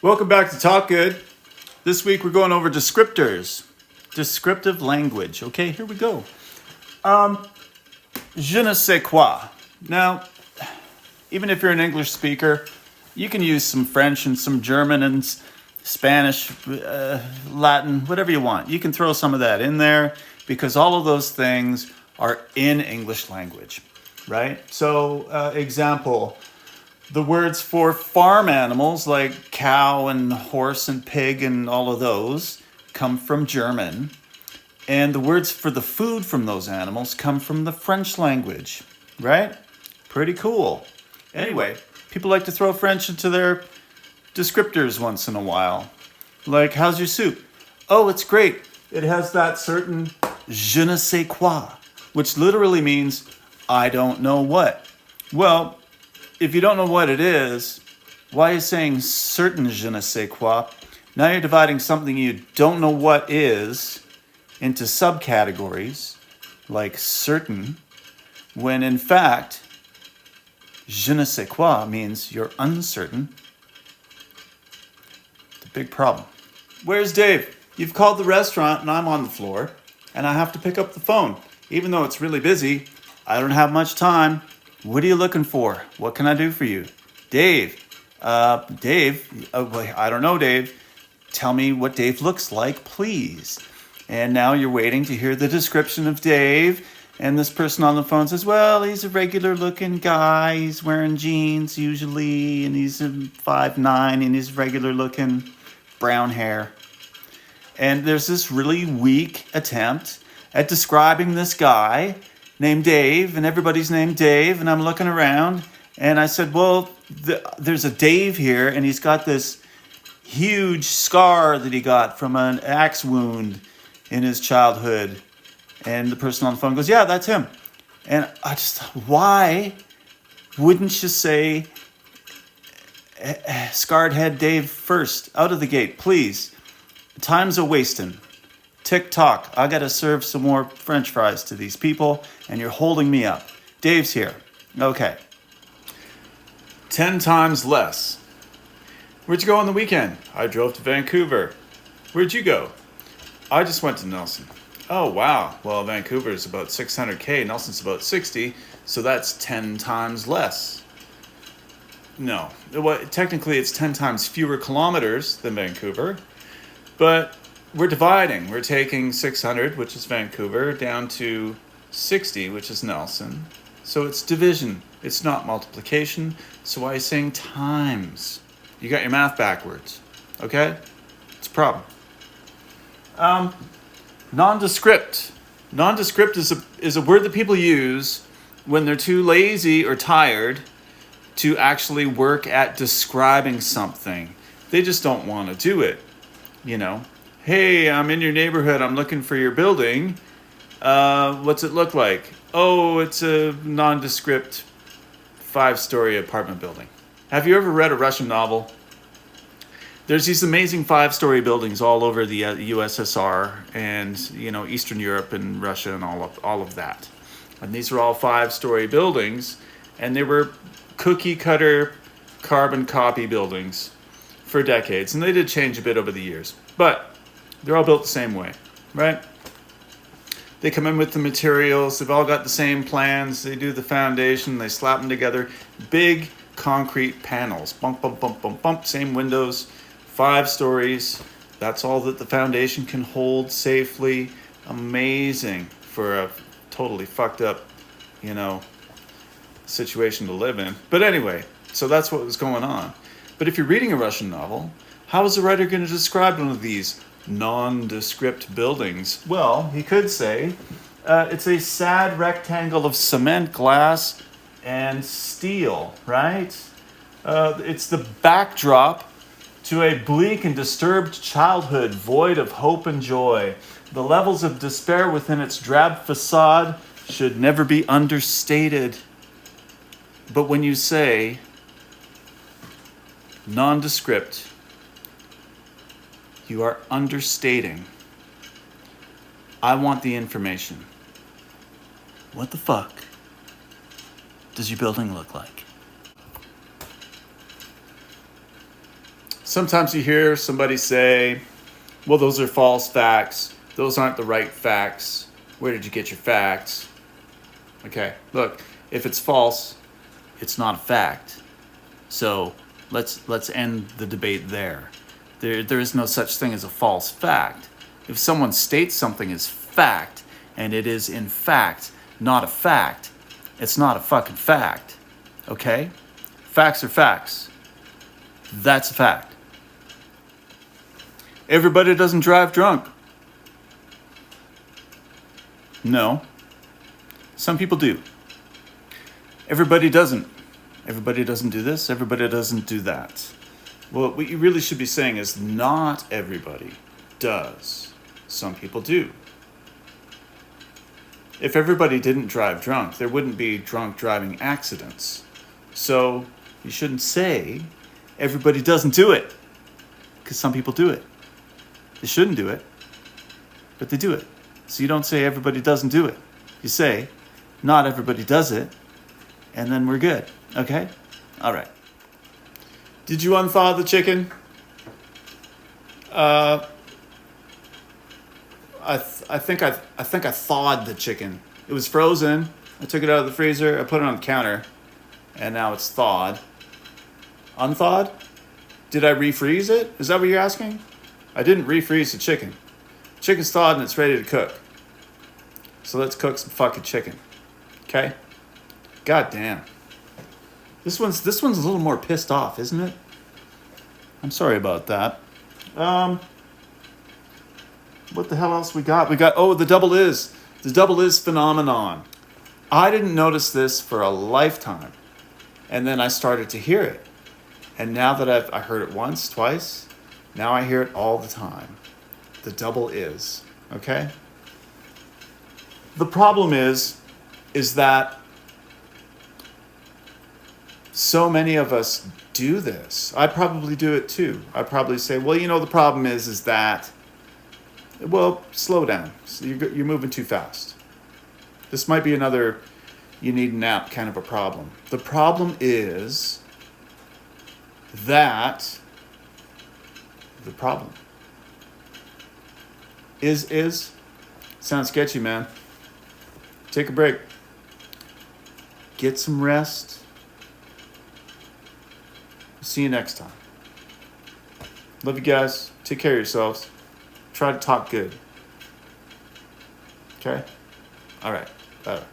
Welcome back to Talk Good. This week we're going over descriptors, descriptive language. Okay, here we go. Je ne sais quoi. Now, even if you're an English speaker, you can use some French and some German and Spanish, Latin, whatever you want. You can throw some of that in there because all of those things are in English language, right? So, example, the words for farm animals like cow and horse and pig and all of those come from German. And the words for the food from those animals come from the French language, right? Pretty cool. Anyway, people like to throw French into their descriptors once in a while. Like, how's your soup? Oh, it's great. It has that certain je ne sais quoi, which literally means I don't know what. Well, if you don't know what it is, why are you saying certain je ne sais quoi? Now you're dividing something you don't know what is into subcategories, like certain, when in fact, je ne sais quoi means you're uncertain. It's a big problem. Where's Dave? You've called the restaurant and I'm on the floor, and I have to pick up the phone. Even though it's really busy, I don't have much time. What are you looking for? What can I do for you? Dave. Dave? I don't know, Dave. Tell me what Dave looks like, please. And now you're waiting to hear the description of Dave. And this person on the phone says, well, he's a regular looking guy. He's wearing jeans usually. And he's 5'9", and he's regular looking, brown hair. And there's this really weak attempt at describing this guy named Dave. And everybody's named Dave. And I'm looking around. And I said, well, there's a Dave here. And he's got this huge scar that he got from an axe wound in his childhood. And the person on the phone goes, yeah, that's him. And I just thought, why wouldn't you say scarred head Dave first, out of the gate, please? Time's a wasting. Tick-tock, I gotta serve some more French fries to these people, and you're holding me up. Dave's here. Okay. 10 times less. Where'd you go on the weekend? I drove to Vancouver. Where'd you go? I just went to Nelson. Oh, wow. Well, Vancouver is about 600K. Nelson's about 60. So that's 10 times less. No. Well, technically, it's 10 times fewer kilometers than Vancouver. But we're dividing. We're taking 600, which is Vancouver, down to 60, which is Nelson. So it's division. It's not multiplication. So why are you saying times? You got your math backwards. Okay? It's a problem. Nondescript. Nondescript is a word that people use when they're too lazy or tired to actually work at describing something. They just don't want to do it. You know, hey, I'm in your neighborhood. I'm looking for your building. What's it look like? Oh, it's a nondescript 5-story apartment building. Have you ever read a Russian novel? There's these amazing 5-story buildings all over the USSR and, you know, Eastern Europe and Russia and all of that. And these are all 5-story buildings, and they were cookie cutter carbon copy buildings for decades. And they did change a bit over the years, but they're all built the same way, right? They come in with the materials. They've all got the same plans. They do the foundation. They slap them together. Big concrete panels. Bump, bump, bump, bump, bump. Same windows. 5 stories. That's all that the foundation can hold safely. Amazing for a totally fucked up, you know, situation to live in. But anyway, so that's what was going on. But if you're reading a Russian novel, how is the writer going to describe one of these nondescript buildings? Well, he could say, it's a sad rectangle of cement, glass, and steel, right? It's the backdrop to a bleak and disturbed childhood void of hope and joy. The levels of despair within its drab facade should never be understated. But when you say nondescript, you are understating. I want the information. What the fuck does your building look like? Sometimes you hear somebody say, well, those are false facts. Those aren't the right facts. Where did you get your facts? Okay, look, if it's false, it's not a fact. So let's end the debate there. There is no such thing as a false fact. If someone states something as fact, and it is in fact not a fact, it's not a fucking fact. Okay? Facts are facts. That's a fact. Everybody doesn't drive drunk. No. Some people do. Everybody doesn't. Everybody doesn't do this. Everybody doesn't do that. Well, what you really should be saying is not everybody does. Some people do. If everybody didn't drive drunk, there wouldn't be drunk driving accidents. So you shouldn't say everybody doesn't do it, because some people do it. They shouldn't do it, but they do it. So you don't say everybody doesn't do it. You say not everybody does it, and then we're good. Okay? All right. Did you unthaw the chicken? I think I thawed the chicken. It was frozen. I took it out of the freezer. I put it on the counter, and now it's thawed. Unthawed? Did I refreeze it? Is that what you're asking? I didn't refreeze the chicken. Chicken's thawed and it's ready to cook. So let's cook some fucking chicken. Okay? God damn. This one's a little more pissed off, isn't it? I'm sorry about that. What the hell else we got? The double is. The double is phenomenon. I didn't notice this for a lifetime. And then I started to hear it. And now that I heard it once, twice, now I hear it all the time. The double is. Okay? The problem is that so many of us do this. I probably do it too. I probably say, well, the problem is that, well, slow down. So you're moving too fast. This might be another you need a nap kind of a problem. The problem is that the problem is sounds sketchy, man. Take a break. Get some rest. See you next time. Love you guys. Take care of yourselves. Try to talk good. Okay? All right. Bye.